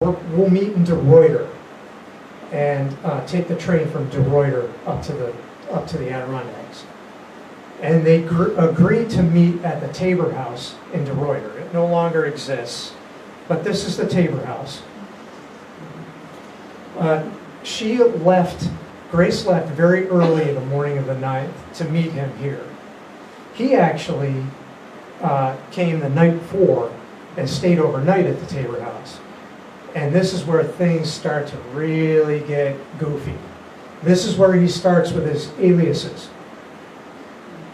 we'll meet in De Ruyter and take the train from De Ruyter up to the Adirondacks. And they agreed to meet at the Tabor House in De Ruyter. It no longer exists, but this is the Tabor House. Grace left very early the morning of the 9th to meet him here. He actually came the night before and stayed overnight at the Tabor House. And this is where things start to really get goofy. This is where he starts with his aliases.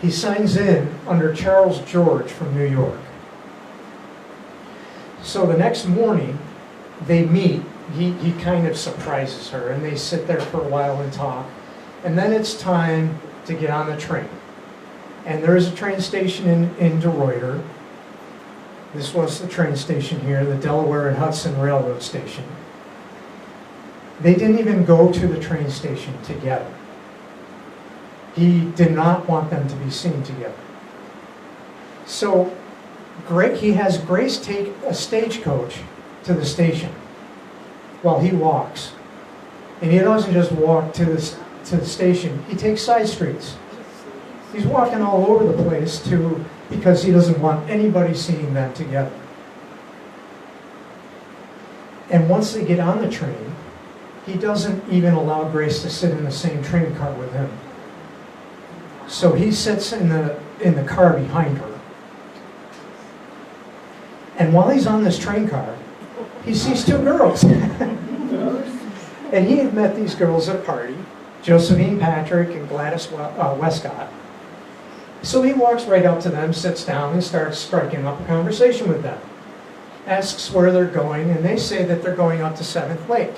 He signs in under Charles George from New York. So the next morning, they meet. He kind of surprises her, and they sit there for a while and talk. And then it's time to get on the train. And there is a train station in De Ruyter. This was the train station here, the Delaware and Hudson Railroad Station. They didn't even go to the train station together. He did not want them to be seen together. So he has Grace take a stagecoach to the station while he walks. And he doesn't just walk to the station, he takes side streets. He's walking all over the place because he doesn't want anybody seeing them together. And once they get on the train, he doesn't even allow Grace to sit in the same train car with him. So he sits in the car behind her. And while he's on this train car, he sees two girls. And he had met these girls at a party, Josephine Patrick and Gladys Westcott. So he walks right up to them, sits down, and starts striking up a conversation with them. Asks where they're going, and they say that they're going up to 7th Lake.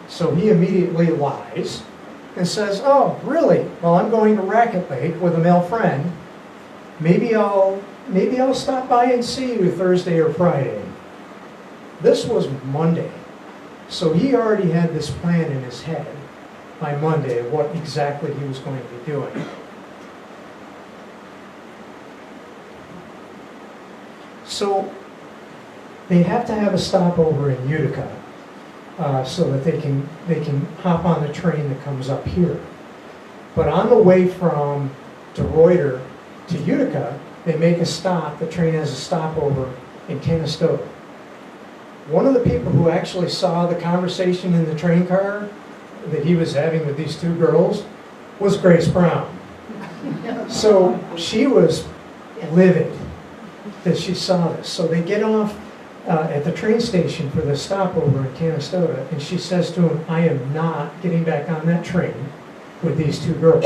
So he immediately lies and says, "Oh, really? Well, I'm going to Racket Lake with a male friend. Maybe I'll stop by and see you Thursday or Friday." This was Monday. So he already had this plan in his head by Monday of what exactly he was going to be doing. So they have to have a stopover in Utica so that they can hop on the train that comes up here. But on the way from De Ruyter to Utica, they make a stop. The train has a stopover in Canastota. One of the people who actually saw the conversation in the train car that he was having with these two girls was Grace Brown. So she was livid that she saw this. So they get off at the train station for the stopover in Canastota, and she says to him, "I am not getting back on that train with these two girls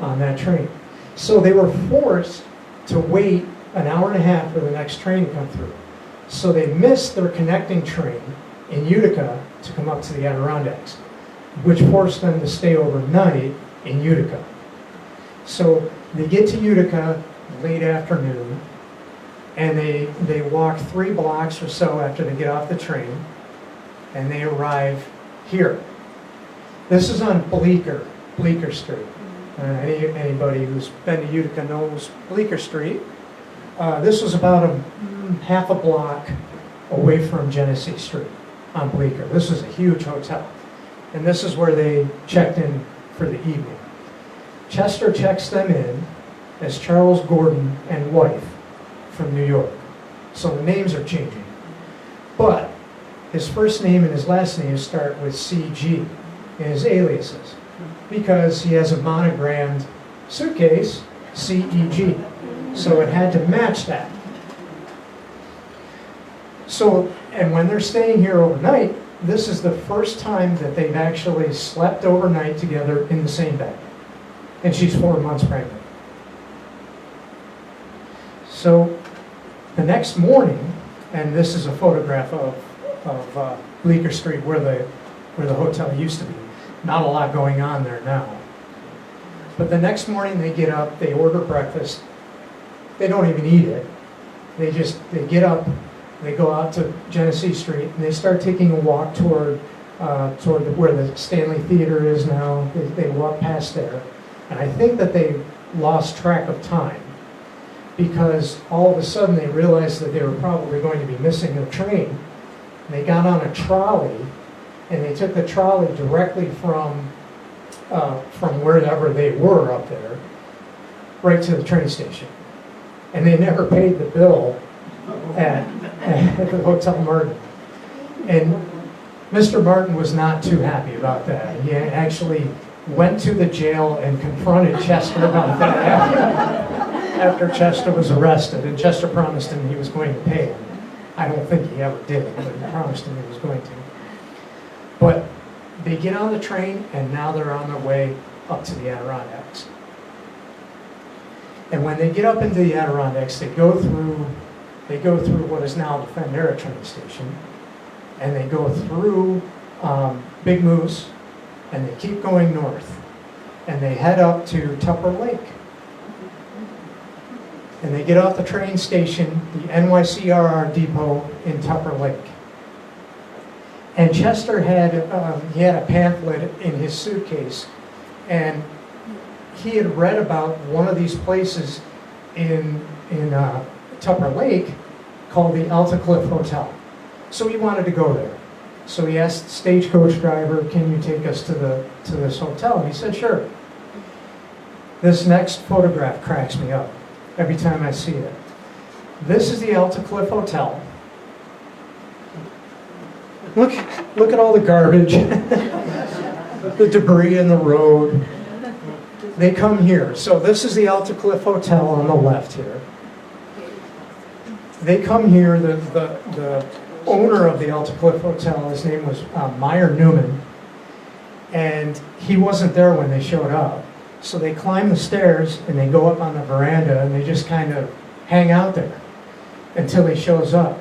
on that train." So they were forced to wait an hour and a half for the next train to come through. So they missed their connecting train in Utica to come up to the Adirondacks, which forced them to stay overnight in Utica. So they get to Utica late afternoon, and they walk 3 blocks or so after they get off the train, and they arrive here. This is on Bleecker Street. Anybody who's been to Utica knows Bleecker Street. This was about half a block away from Genesee Street on Bleecker. This is a huge hotel. And this is where they checked in for the evening. Chester checks them in as Charles Gordon and wife from New York. So the names are changing. But his first name and his last name start with CG in his aliases because he has a monogrammed suitcase, CEG. So it had to match that. So, and when they're staying here overnight, this is the first time that they've actually slept overnight together in the same bed. And she's 4 months pregnant. So the next morning, and this is a photograph of Bleecker Street where the hotel used to be. Not a lot going on there now. But the next morning they get up, they order breakfast. They don't even eat it. They get up, they go out to Genesee Street, and they start taking a walk toward where the Stanley Theater is now. They walk past there. And I think that they lost track of time because all of a sudden they realized that they were probably going to be missing their train. They got on a trolley, and they took the trolley directly from wherever they were up there, right to the train station. And they never paid the bill at the Hotel Martin. And Mr. Martin was not too happy about that. He actually went to the jail and confronted Chester about that after Chester was arrested. And Chester promised him he was going to pay him. I don't think he ever did, but he promised him he was going to. But they get on the train, and now they're on their way up to the Adirondacks. And when they get up into the Adirondacks, they go through what is now the Fendera train station, and they go through Big Moose, and they keep going north, and they head up to Tupper Lake. And they get off the train station, the NYCRR depot in Tupper Lake. And Chester had a pamphlet in his suitcase, and he had read about one of these places in Tupper Lake called the Alta Cliff Hotel. So he wanted to go there. So he asked the stagecoach driver, "Can you take us to this hotel?" And he said, "Sure." This next photograph cracks me up every time I see it. This is the Alta Cliff Hotel. Look at all the garbage, the debris in the road. They come here. So this is the Alta Cliff Hotel on the left here. They come here, the owner of the Alta Cliff Hotel, his name was Meyer Newman, and he wasn't there when they showed up. So they climb the stairs and they go up on the veranda and they just kind of hang out there until he shows up.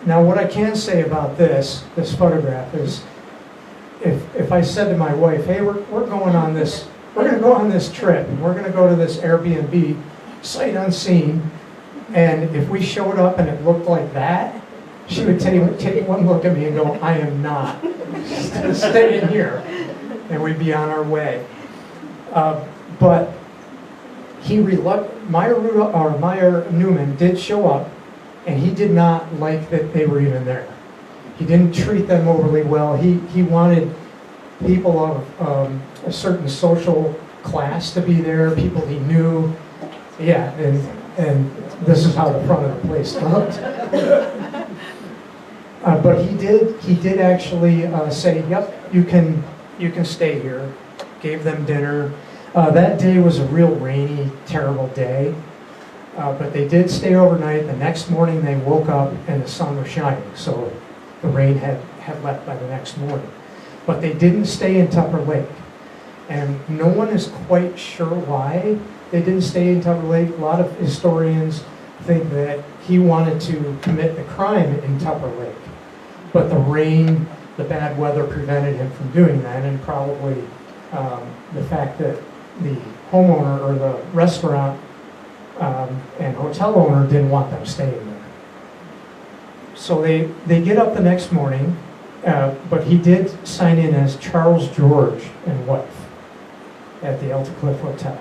Now what I can say about this photograph is, if I said to my wife, "Hey, we're going to go on this trip, and we're going to go to this Airbnb, sight unseen," and if we showed up and it looked like that, she would take one look at me and go, "I am not staying here," and we'd be on our way. But Meyer Newman did show up, and he did not like that they were even there. He didn't treat them overly well. He wanted people of a certain social class to be there, people he knew. Yeah, and this is how the front of the place looked. But he did actually say, "Yep, you can stay here." Gave them dinner. That day was a real rainy, terrible day. But they did stay overnight. The next morning they woke up and the sun was shining, so the rain had left by the next morning. But they didn't stay in Tupper Lake. And no one is quite sure why they didn't stay in Tupper Lake. A lot of historians think that he wanted to commit the crime in Tupper Lake. But the rain, the bad weather prevented him from doing that, and probably the fact that the homeowner or the restaurant and hotel owner didn't want them staying there. So they get up the next morning, but he did sign in as Charles George and wife at the Alta Cliff Hotel.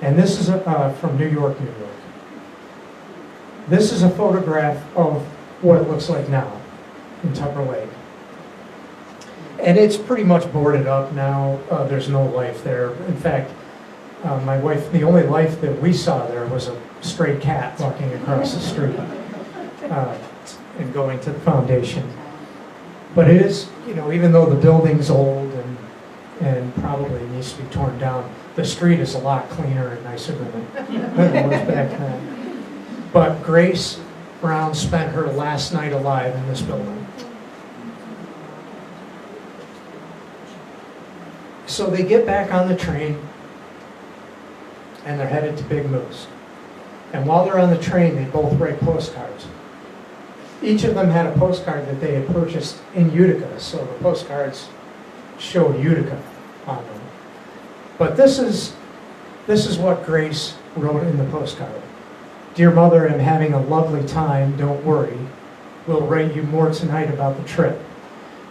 And this is from New York, New York. This is a photograph of what it looks like now in Tupper Lake. And it's pretty much boarded up now. There's no life there. In fact, my wife, the only life that we saw there was a stray cat walking across the street and going to the foundation. But it is, even though the building's old and probably needs to be torn down, the street is a lot cleaner and nicer than it was back then. But Grace Brown spent her last night alive in this building. So they get back on the train, and they're headed to Big Moose. And while they're on the train, they both write postcards. Each of them had a postcard that they had purchased in Utica, so the postcards showed Utica on them. But this is what Grace wrote in the postcard. "Dear Mother, I'm having a lovely time, don't worry. We'll write you more tonight about the trip.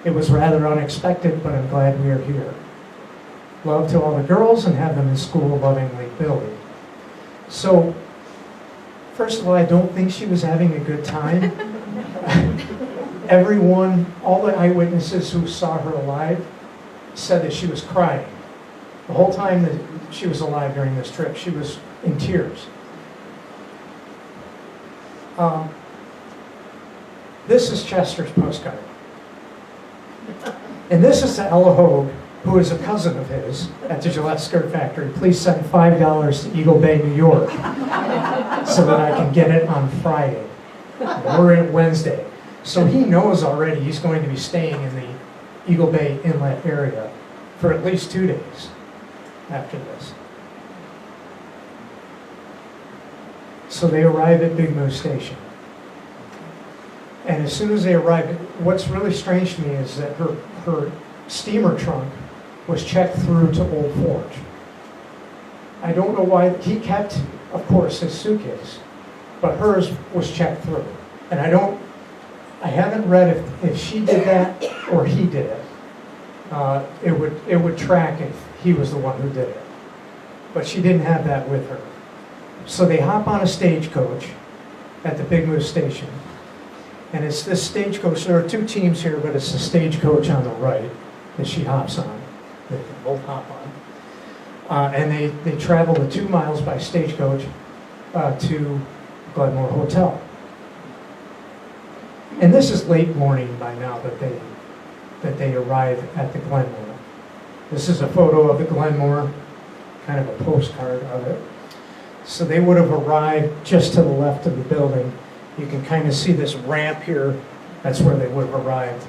It was rather unexpected, but I'm glad we are here. Love to all the girls, and have them in school, lovingly, Billy." So, first of all, I don't think she was having a good time. All the eyewitnesses who saw her alive said that she was crying. The whole time that she was alive during this trip, she was in tears. This is Chester's postcard. And this is to Ella Hogue, who is a cousin of his at the Gillette Skirt Factory. Please send $5 to Eagle Bay, New York, so that I can get it on Friday. We're in Wednesday. So he knows already he's going to be staying in the Eagle Bay Inlet area for at least 2 days after this. So they arrive at Big Moose Station. And as soon as they arrive, what's really strange to me is that her steamer trunk was checked through to Old Forge. I don't know why. He kept, of course, his suitcase, but hers was checked through. And I haven't read if she did that or he did it. It would track if he was the one who did it. But she didn't have that with her. So they hop on a stagecoach at the Big Moose Station. And it's this stagecoach. There are 2 teams here, but it's the stagecoach on the right that she hops on. They can both hop on. And they travel the 2 miles by stagecoach to Glenmore Hotel. And this is late morning by now that they arrive at the Glenmore. This is a photo of the Glenmore, kind of a postcard of it. So they would have arrived just to the left of the building. You can kind of see this ramp here. That's where they would have arrived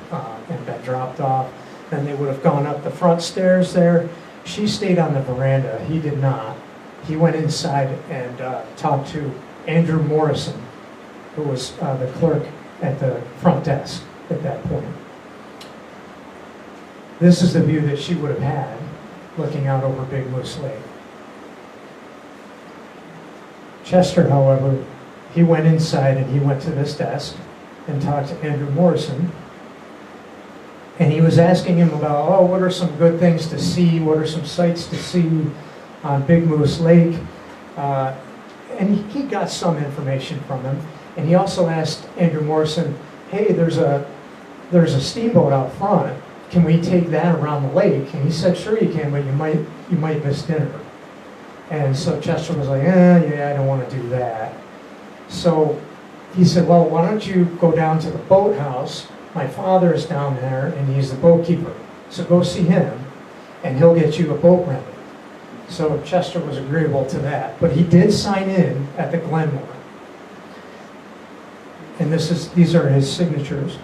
and been dropped off. Then they would have gone up the front stairs there. She stayed on the veranda. He did not. He went inside and talked to Andrew Morrison, who was the clerk at the front desk at that point. This is the view that she would have had looking out over Big Moose Lake. Chester, however, he went inside and he went to this desk and talked to Andrew Morrison. And he was asking him about, what are some good things to see? What are some sights to see on Big Moose Lake? And he got some information from him. And he also asked Andrew Morrison, hey, there's a steamboat out front. Can we take that around the lake? And he said, sure you can, but you might miss dinner. And so Chester was like, yeah, I don't want to do that. So he said, well, why don't you go down to the boathouse? My father is down there, and he's the boat keeper. So go see him, and he'll get you a boat rented. So Chester was agreeable to that. But he did sign in at the Glenmore. And these are his signatures.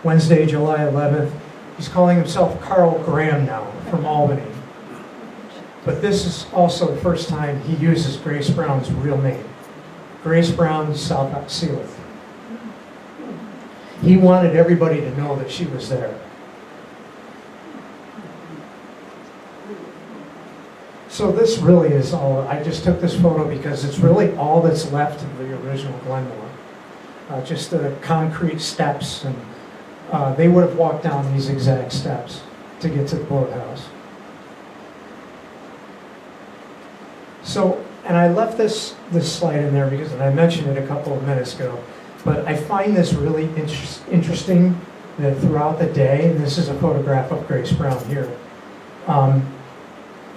Wednesday, July 11th. He's calling himself Carl Graham now, from Albany. But this is also the first time he uses Grace Brown's real name. Grace Brown, South Sealy. He wanted everybody to know that she was there. So this really is all, I just took this photo because it's really all that's left of the original Glenmore. Just the concrete steps, and they would have walked down these exact steps to get to the boathouse. So, and I left this slide in there because, and I mentioned it a couple of minutes ago, but I find this really interesting that throughout the day, and this is a photograph of Grace Brown here,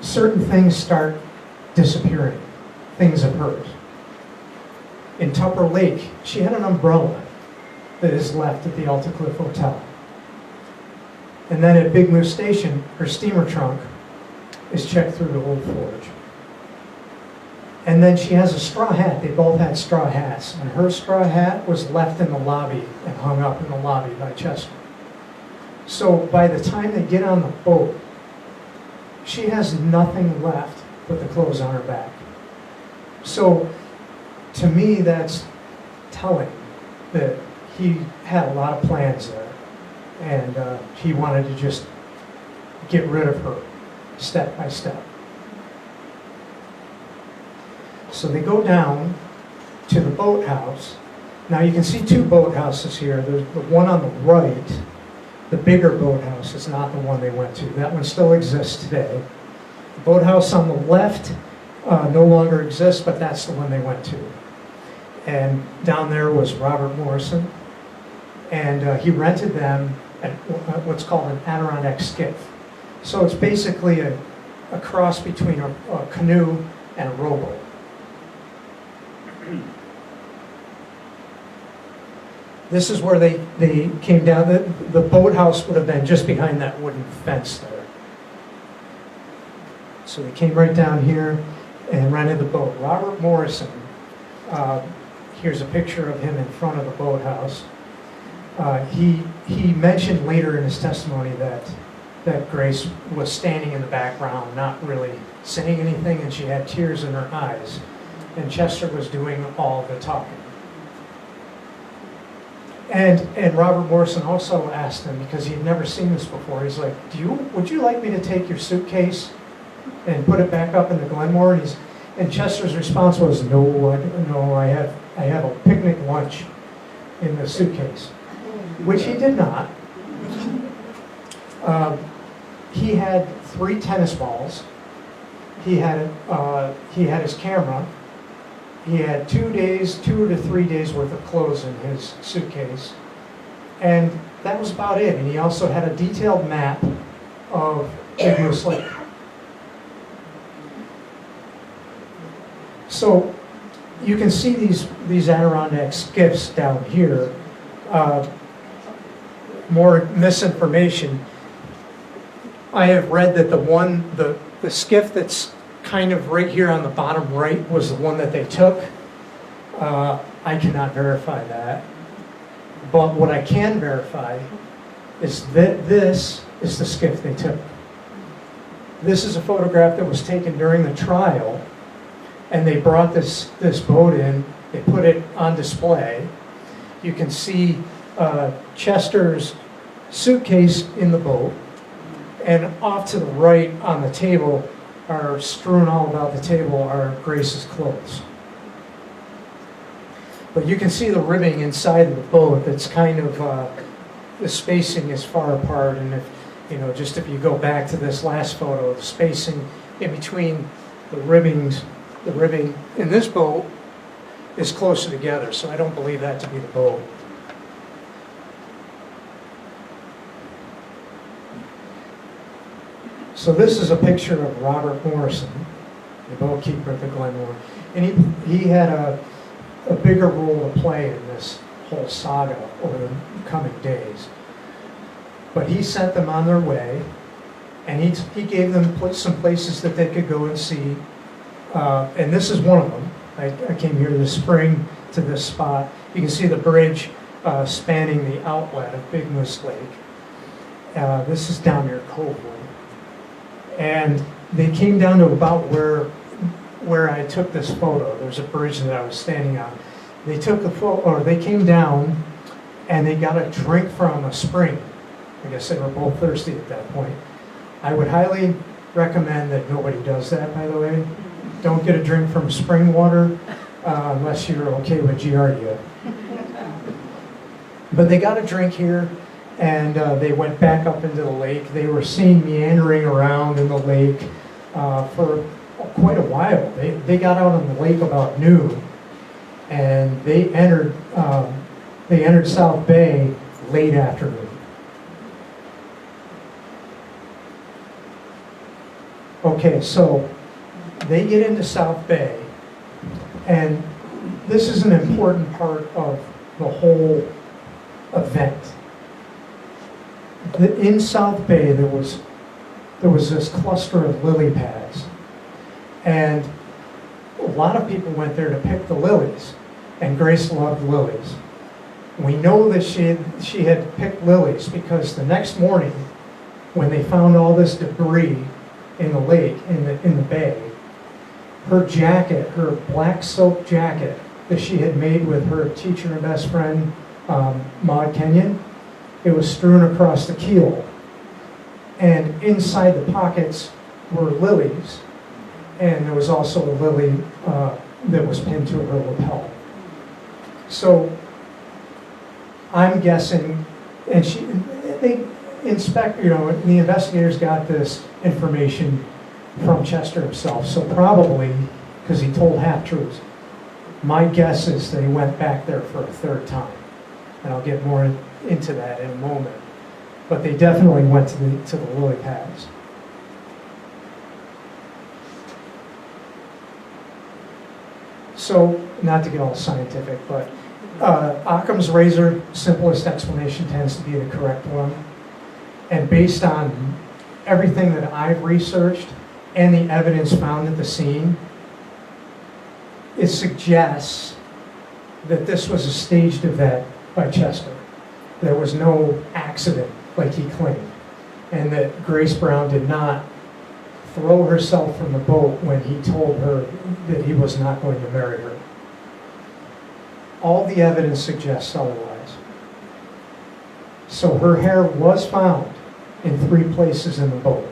certain things start disappearing, things of hers. In Tupper Lake, she had an umbrella that is left at the Alta Cliff Hotel. And then at Big Moose Station, her steamer trunk is checked through to Old Forge. And then she has a straw hat. They both had straw hats. And her straw hat was left in the lobby and hung up in the lobby by Chester. So by the time they get on the boat, she has nothing left but the clothes on her back. So to me, that's telling that he had a lot of plans there. And he wanted to just get rid of her step by step. So they go down to the boathouse. Now you can see 2 boathouses here. There's the one on the right, the bigger boathouse, is not the one they went to. That one still exists today. The boathouse on the left no longer exists, but that's the one they went to. And down there was Robert Morrison, and he rented them at what's called an Adirondack skiff. So it's basically a cross between a canoe and a rowboat. This is where they came down. The boathouse would have been just behind that wooden fence there. So they came right down here and rented the boat. Robert Morrison, here's a picture of him in front of the boathouse. He mentioned later in his testimony that Grace was standing in the background, not really saying anything, and she had tears in her eyes. And Chester was doing all the talking. And Robert Morrison also asked him, because he had never seen this before, he's like, would you like me to take your suitcase and put it back up in the Glenmore? And Chester's response was, no, I have a picnic lunch in the suitcase, which he did not. He had 3 tennis balls. He had his camera. He had 2 to 3 days worth of clothes in his suitcase, and that was about it. And he also had a detailed map of Big Moose Lake. So you can see these Adirondack skiffs down here. More misinformation. I have read that the skiff that's kind of right here on the bottom right was the one that they took. I cannot verify that. But what I can verify is that this is the skiff they took. This is a photograph that was taken during the trial, and they brought this boat in, they put it on display. You can see Chester's suitcase in the boat, and off to the right on the table, are strewn all about the table, are Grace's clothes. But you can see the ribbing inside of the boat. That's kind of, the spacing is far apart, and if you go back to this last photo, the spacing in between the ribbing in this boat is closer together, so I don't believe that to be the boat. So this is a picture of Robert Morrison, the boatkeeper at the Glenmore, and he had a bigger role to play in this whole saga over the coming days. But he sent them on their way, and he gave them some places that they could go and see, and this is one of them. I came here this spring to this spot. You can see the bridge spanning the outlet of Big Moose Lake. This is down near Covewood. And they came down to about where I took this photo. There's a bridge that I was standing on. They took the photo, or they came down, and they got a drink from a spring. I guess they were both thirsty at that point. I would highly recommend that nobody does that, by the way. Don't get a drink from spring water unless you're okay with Giardia. But they got a drink here, and they went back up into the lake. They were seen meandering around in the lake for quite a while. They got out on the lake about noon, and they entered South Bay late afternoon. Okay, so they get into South Bay, and this is an important part of the whole event. In South Bay, there was this cluster of lily pads, and a lot of people went there to pick the lilies, and Grace loved lilies. We know that she had picked lilies because the next morning, when they found all this debris in the lake, in the bay, her jacket, her black silk jacket that she had made with her teacher and best friend, Maud Kenyon, it was strewn across the keel. And inside the pockets were lilies, and there was also a lily that was pinned to her lapel. So I'm guessing, and the investigators got this information from Chester himself, so probably, because he told half-truths, my guess is they went back there for a third time. And I'll get more into that in a moment. But they definitely went to the lily pads. So, not to get all scientific, but Occam's razor, simplest explanation tends to be the correct one. And based on everything that I've researched and the evidence found at the scene, it suggests that this was a staged event by Chester. There was no accident like he claimed, and that Grace Brown did not throw herself from the boat when he told her that he was not going to marry her. All the evidence suggests otherwise. So her hair was found in 3 places in the boat,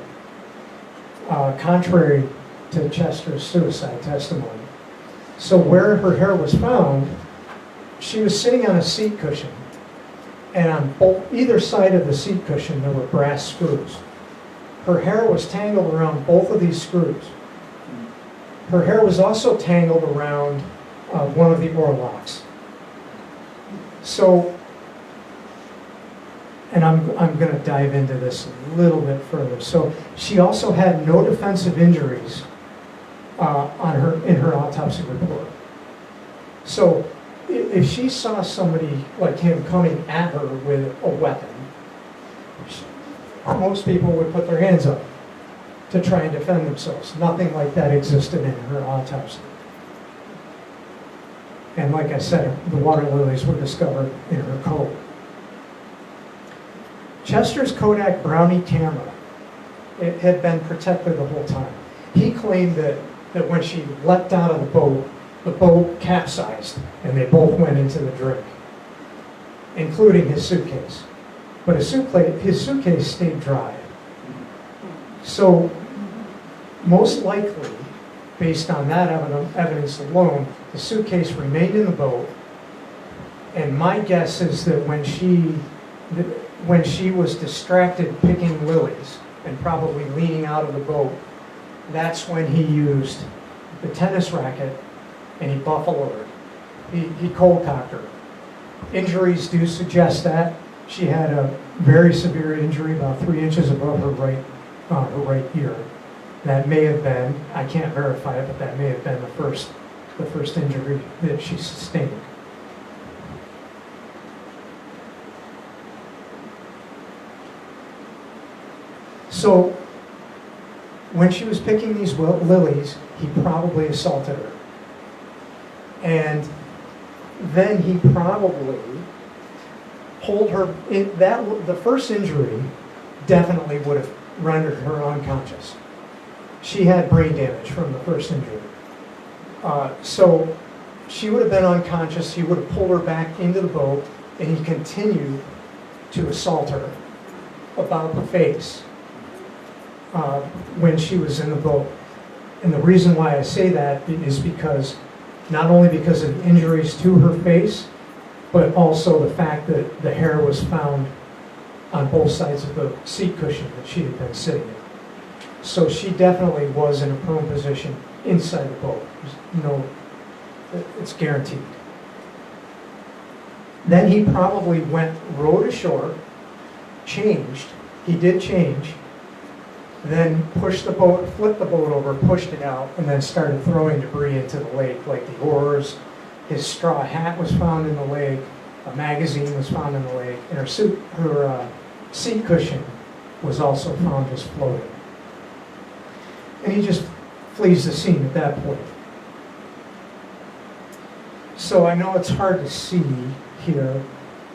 contrary to Chester's suicide testimony. So where her hair was found, she was sitting on a seat cushion, and on either side of the seat cushion there were brass screws. Her hair was tangled around both of these screws. Her hair was also tangled around one of the oarlocks. So, and I'm going to dive into this a little bit further. So she also had no defensive injuries in her autopsy report. So if she saw somebody like him coming at her with a weapon, most people would put their hands up to try and defend themselves. Nothing like that existed in her autopsy. And like I said, the water lilies were discovered in her coat. Chester's Kodak Brownie camera, it had been protected the whole time. He claimed that when she leapt out of the boat capsized, and they both went into the drink, including his suitcase. But his suitcase stayed dry. So, most likely, based on that evidence alone, the suitcase remained in the boat. And my guess is that when she was distracted picking lilies and probably leaning out of the boat, that's when he used the tennis racket and he buffaloed her. He cold-cocked her. Injuries do suggest that. She had a very severe injury about 3 inches above her right ear. That may have been, I can't verify it, but that may have been the first injury that she sustained. So, when she was picking these lilies, he probably assaulted her. And then he probably pulled her in. The first injury definitely would have rendered her unconscious. She had brain damage from the first injury. So she would have been unconscious. He would have pulled her back into the boat, and he continued to assault her about the face when she was in the boat. And the reason why I say that is because, not only because of injuries to her face, but also the fact that the hair was found on both sides of the seat cushion that she had been sitting in. So she definitely was in a prone position inside the boat. It's guaranteed. Then he probably rowed ashore, changed. He did change. Then flipped the boat over, pushed it out, and then started throwing debris into the lake, like the oars. His straw hat was found in the lake. A magazine was found in the lake, and her seat cushion was also found just floating. And he just flees the scene at that point. So I know it's hard to see here,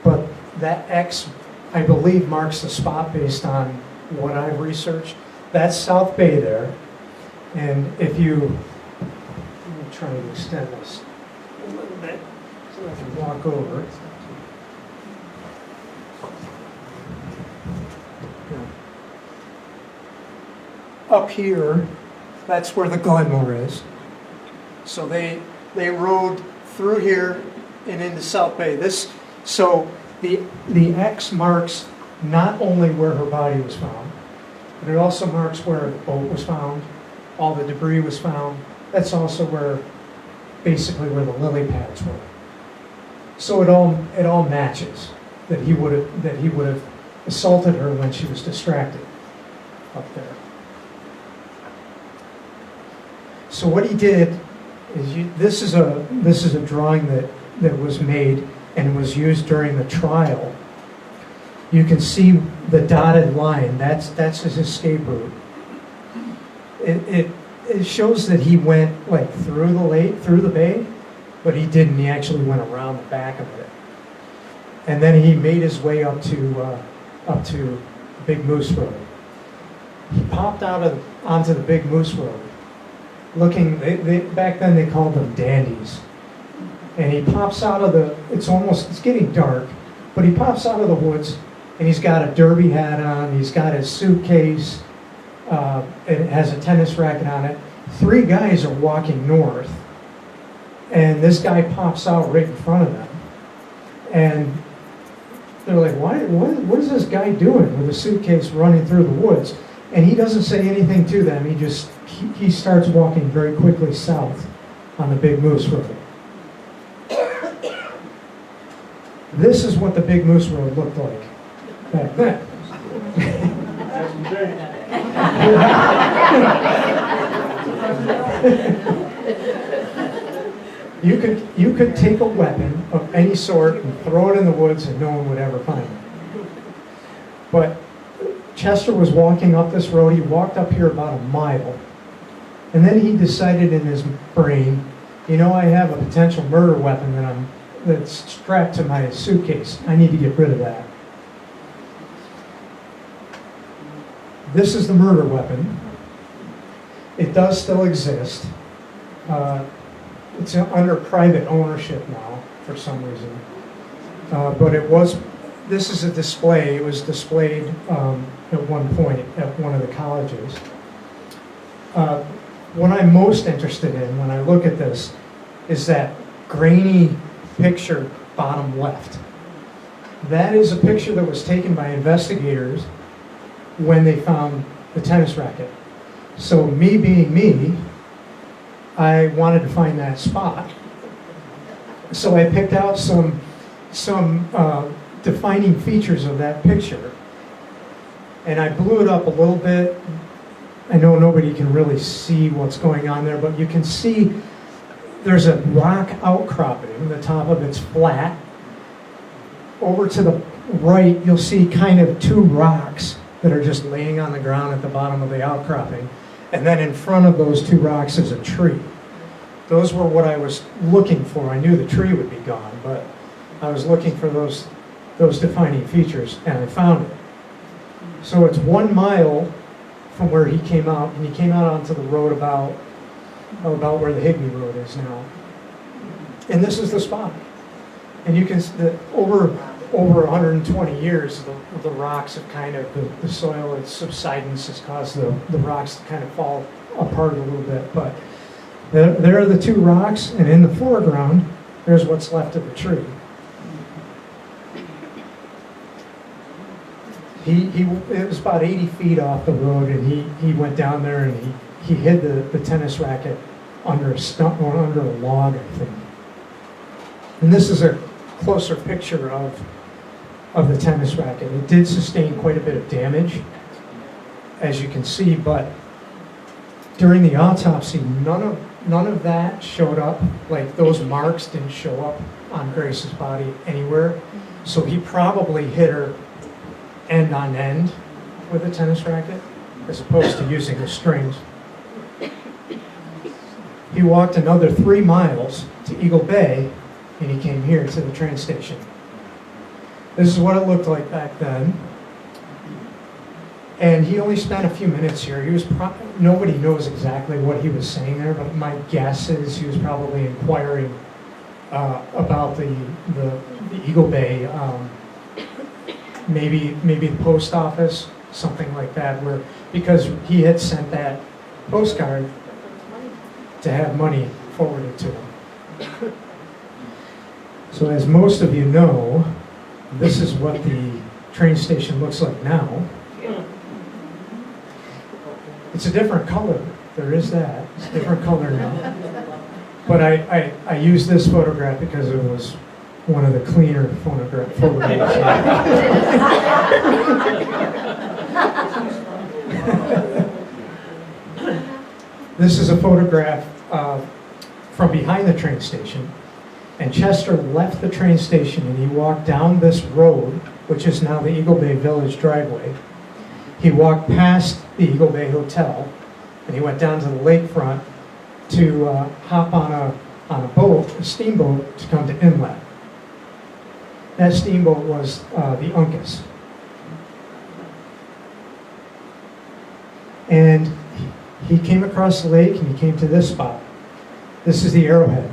but that X, I believe, marks the spot based on what I've researched. That's South Bay there. And if you, let me try to extend this a little bit so I can walk over it. Up here, that's where the Glenmore is. So they rode through here and into South Bay. So the X marks not only where her body was found, but it also marks where the boat was found, all the debris was found. That's also basically where the lily pads were. So it all matches. that he would have assaulted her when she was distracted up there. So what he did is, this is a drawing that was made and was used during the trial. You can see the dotted line. That's his escape route. It shows that he went like through the bay, but he didn't. He actually went around the back of it, and then he made his way up to Big Moose Road. He popped onto the Big Moose Road, looking. Back then they called them dandies, and he pops out of it's getting dark, but he pops out of the woods, and he's got a derby hat on. He's got his suitcase. It has a tennis racket on it. 3 guys are walking north, and this guy pops out right in front of them. And they're like, what is this guy doing with a suitcase running through the woods? And he doesn't say anything to them. He starts walking very quickly south on the Big Moose Road. This is what the Big Moose Road looked like back then. You could take a weapon of any sort and throw it in the woods and no one would ever find it. But Chester was walking up this road. He walked up here about a mile, and then he decided in his brain, I have a potential murder weapon that's strapped to my suitcase. I need to get rid of that. This is the murder weapon. It does still exist. It's under private ownership now for some reason. But this is a display. It was displayed at one point at one of the colleges. What I'm most interested in when I look at this is that grainy picture bottom left. That is a picture that was taken by investigators when they found the tennis racket. So me being me, I wanted to find that spot. So I picked out some defining features of that picture, and I blew it up a little bit. I know nobody can really see what's going on there, but you can see there's a rock outcropping. The top of it's flat. Over to the right, you'll see kind of 2 rocks that are just laying on the ground at the bottom of the outcropping. And then in front of those 2 rocks is a tree. Those were what I was looking for. I knew the tree would be gone, but I was looking for those defining features, and I found it. So it's 1 mile from where he came out, and he came out onto the road about where the Higbee Road is now. And this is the spot. And you can see that over 120 years, the rocks have kind of, the soil, its subsidence has caused the rocks to kind of fall apart a little bit. But there are the 2 rocks, and in the foreground, there's what's left of the tree. It was about 80 feet off the road, and he went down there and he hid the tennis racket under a stump or under a log, I think. And this is a closer picture of the tennis racket. It did sustain quite a bit of damage, as you can see, but during the autopsy, none of that showed up. Like, those marks didn't show up on Grace's body anywhere. So he probably hit her end on end with a tennis racket, as opposed to using the strings. He walked another 3 miles to Eagle Bay, and he came here to the train station. This is what it looked like back then. And he only spent a few minutes here. Nobody knows exactly what he was saying there, but my guess is he was probably inquiring about the Eagle Bay, maybe the post office, something like that, because he had sent that postcard to have money forwarded to him. So as most of you know, this is what the train station looks like now. It's a different color. There is that. It's a different color now. But I used this photograph because it was one of the cleaner photographs. This is a photograph from behind the train station. And Chester left the train station and he walked down this road, which is now the Eagle Bay Village driveway. He walked past the Eagle Bay Hotel and he went down to the lakefront to hop on a boat, a steamboat, to come to Inlet. That steamboat was the Uncas. And he came across the lake and he came to this spot. This is the Arrowhead.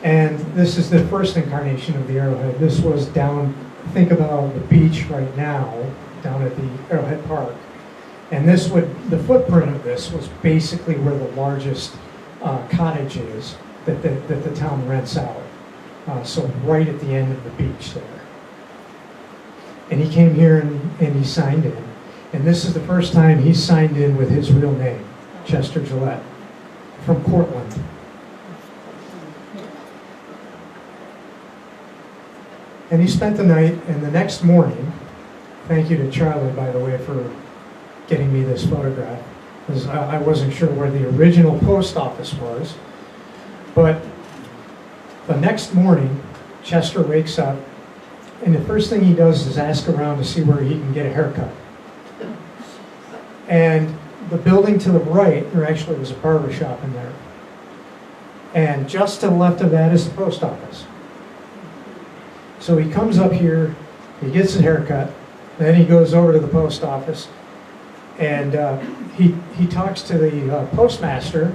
And this is the first incarnation of the Arrowhead. This was down, think about the beach right now, down at the Arrowhead Park. And this the footprint of this was basically where the largest cottage is that the town rents out. So right at the end of the beach there. And he came here and he signed in. And this is the first time he signed in with his real name, Chester Gillette, from Cortland. And he spent the night, and the next morning, thank you to Charlie, by the way, for getting me this photograph, because I wasn't sure where the original post office was. But the next morning, Chester wakes up, and the first thing he does is ask around to see where he can get a haircut. And the building to the right, there actually was a barber shop in there. And just to the left of that is the post office. So he comes up here, he gets his haircut, then he goes over to the post office, and he talks to the postmaster,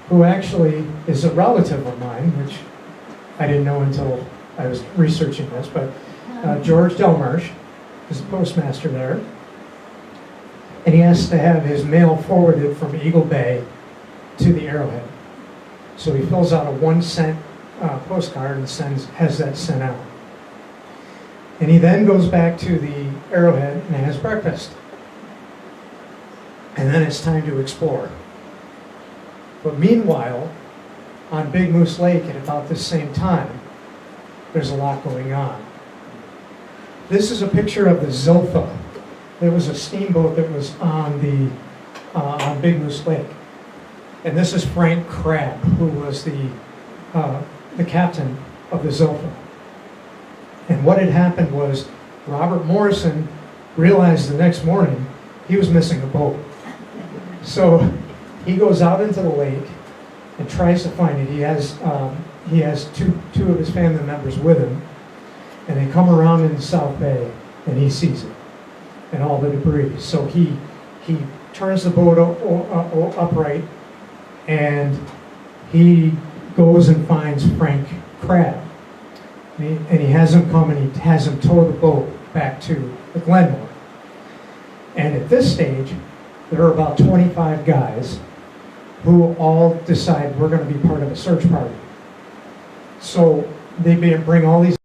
who actually is a relative of mine, which I didn't know until I was researching this, but George Delmarsh is the postmaster there. And he has to have his mail forwarded from Eagle Bay to the Arrowhead. So he fills out a 1-cent postcard and has that sent out. And he then goes back to the Arrowhead and has breakfast. And then it's time to explore. But meanwhile, on Big Moose Lake at about the same time, there's a lot going on. This is a picture of the Zilpha. There was a steamboat that was on Big Moose Lake. And this is Frank Crabb, who was the captain of the Zilpha. And what had happened was Robert Morrison realized the next morning he was missing a boat. So he goes out into the lake and tries to find it. He has two of his family members with him, and they come around in the South Bay, and he sees it and all the debris. So he turns the boat upright, and he goes and finds Frank Crabb. And he has him come and he has him tow the boat back to the Glenmore. And at this stage, there are about 25 guys who all decide we're going to be part of a search party. So they bring all these